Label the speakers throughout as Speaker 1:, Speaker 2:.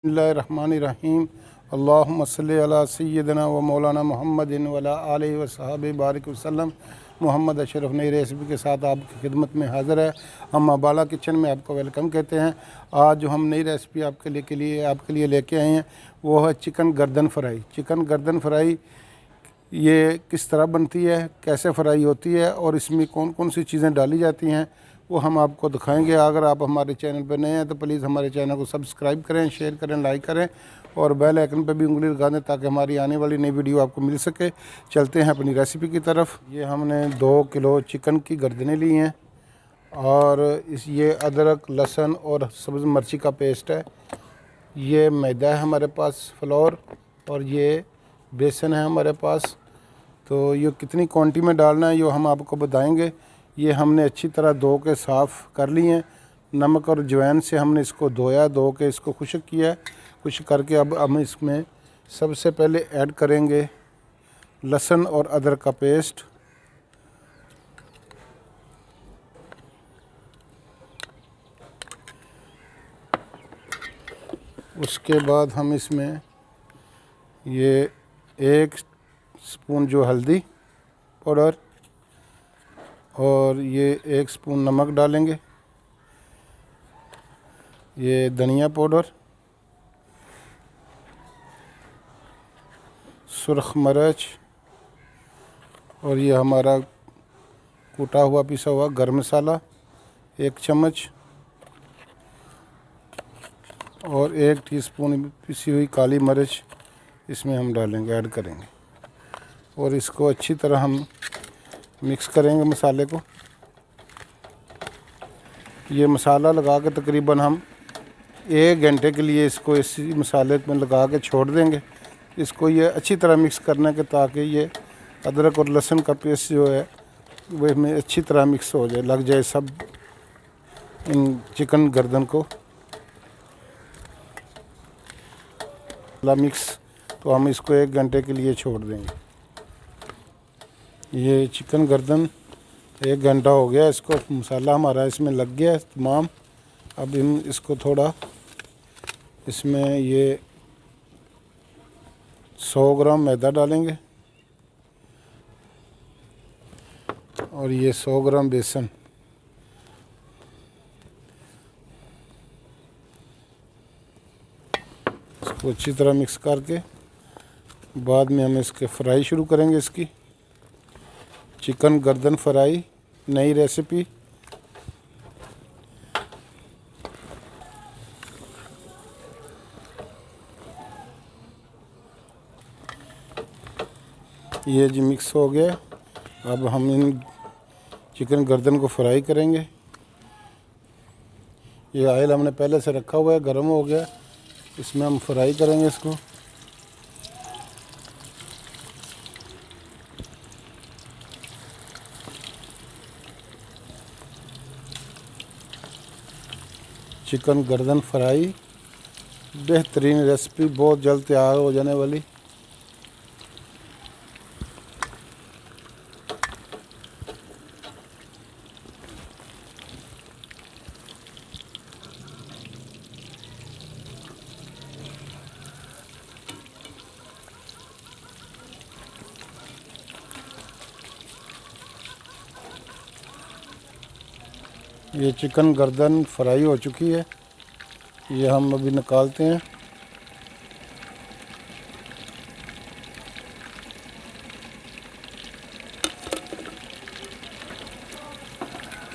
Speaker 1: बिस्मिल्लाहिर्रहमानिर्रहीम अल्लाहुम्मा सल्लि अला सय्यिदना व मौलाना मुहम्मदिन व अला आलिहि व सहाबिहि बारिक वसल्लम। मोहम्मद अशरफ नई रेसिपी के साथ आपकी खिदमत में हाज़िर है। हम अबाला किचन में आपको वेलकम कहते हैं। आज जो हम नई रेसिपी आपके लिए लेके आए हैं वो है चिकन गर्दन फ्राई। चिकन गर्दन फ्राई ये किस तरह बनती है, कैसे फ्राई होती है और इसमें कौन कौन सी चीज़ें डाली जाती हैं वो हम आपको दिखाएंगे। अगर आप हमारे चैनल पर नए हैं तो प्लीज़ हमारे चैनल को सब्सक्राइब करें, शेयर करें, लाइक करें और बेल आइकन पर भी उंगली लगा दें ताकि हमारी आने वाली नई वीडियो आपको मिल सके। चलते हैं अपनी रेसिपी की तरफ। ये हमने 2 किलो चिकन की गर्दनें ली हैं और ये अदरक, लहसुन और सब्ज़ मिर्ची का पेस्ट है। ये मैदा है हमारे पास, फ्लोर, और ये बेसन है हमारे पास। तो ये कितनी क्वांटिटी में डालना है ये हम आपको बताएंगे। ये हमने अच्छी तरह धो के साफ़ कर लिए हैं। नमक और अजवाइन से हमने इसको धो के इसको खुश्क किया है। खुश्क करके अब हम इसमें सबसे पहले ऐड करेंगे लहसुन और अदरक का पेस्ट। उसके बाद हम इसमें ये 1 स्पून जो हल्दी पाउडर और ये 1 स्पून नमक डालेंगे। ये धनिया पाउडर, सुरख मिर्च और ये हमारा कूटा हुआ पिसा हुआ गरम मसाला 1 चम्मच और 1 टीस्पून पिसी हुई काली मिर्च इसमें हम डालेंगे, ऐड करेंगे और इसको अच्छी तरह हम मिक्स करेंगे मसाले को। ये मसाला लगा के तकरीबन हम 1 घंटे के लिए इसको इसी मसाले में लगा के छोड़ देंगे। इसको ये अच्छी तरह मिक्स करना है ताकि ये अदरक और लहसुन का पेस्ट जो है वो में अच्छी तरह मिक्स हो जाए, लग जाए सब इन चिकन गर्दन को मिक्स। तो हम इसको 1 घंटे के लिए छोड़ देंगे। ये चिकन गर्दन 1 घंटा हो गया, इसको मसाला हमारा इसमें लग गया है तमाम। अब हम इसको थोड़ा इसमें ये 100 ग्राम मैदा डालेंगे और ये 100 ग्राम बेसन। इसको अच्छी तरह मिक्स करके बाद में हम इसके फ्राई शुरू करेंगे। इसकी चिकन गर्दन फ्राई नई रेसिपी। ये जी मिक्स हो गया। अब हम इन चिकन गर्दन को फ्राई करेंगे। ये ऑयल हमने पहले से रखा हुआ है, गर्म हो गया, इसमें हम फ्राई करेंगे इसको। चिकन गर्दन फ्राई बेहतरीन रेसिपी, बहुत जल्द तैयार हो जाने वाली। ये चिकन गर्दन फ्राई हो चुकी है, ये हम अभी निकालते हैं।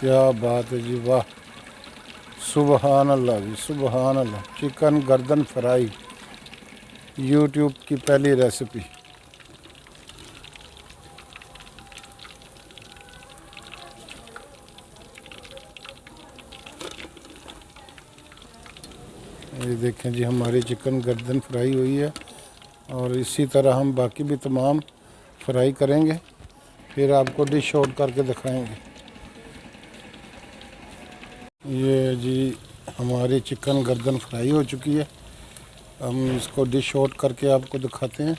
Speaker 1: क्या बात है जी, वाह, सुबहान अल्लाह जी, सुबहान अल्लाह। चिकन गर्दन फ्राई यूट्यूब की पहली रेसिपी। ये देखें जी, हमारी चिकन गर्दन फ्राई हुई है और इसी तरह हम बाकी भी तमाम फ्राई करेंगे, फिर आपको डिश आउट करके दिखाएंगे। ये जी हमारी चिकन गर्दन फ्राई हो चुकी है, हम इसको डिश आउट करके आपको दिखाते हैं।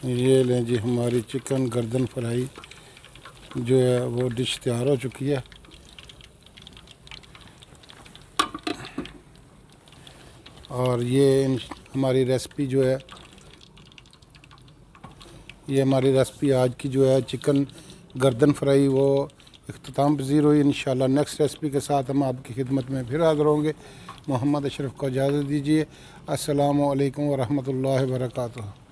Speaker 1: ये लें जी हमारी चिकन गर्दन फ्राई जो है वो डिश तैयार हो चुकी है। और ये हमारी रेसिपी जो है, ये हमारी रेसिपी आज की जो है चिकन गर्दन फ्राई वो इख्तिताम पज़ीर हुई। इंशाल्लाह नेक्स्ट रेसिपी के साथ हम आपकी खिदमत में फिर हाज़िर होंगे। मोहम्मद अशरफ को इजाज़त दीजिए। अस्सलामु अलैकुम व रहमतुल्लाहि व बरकातुहू।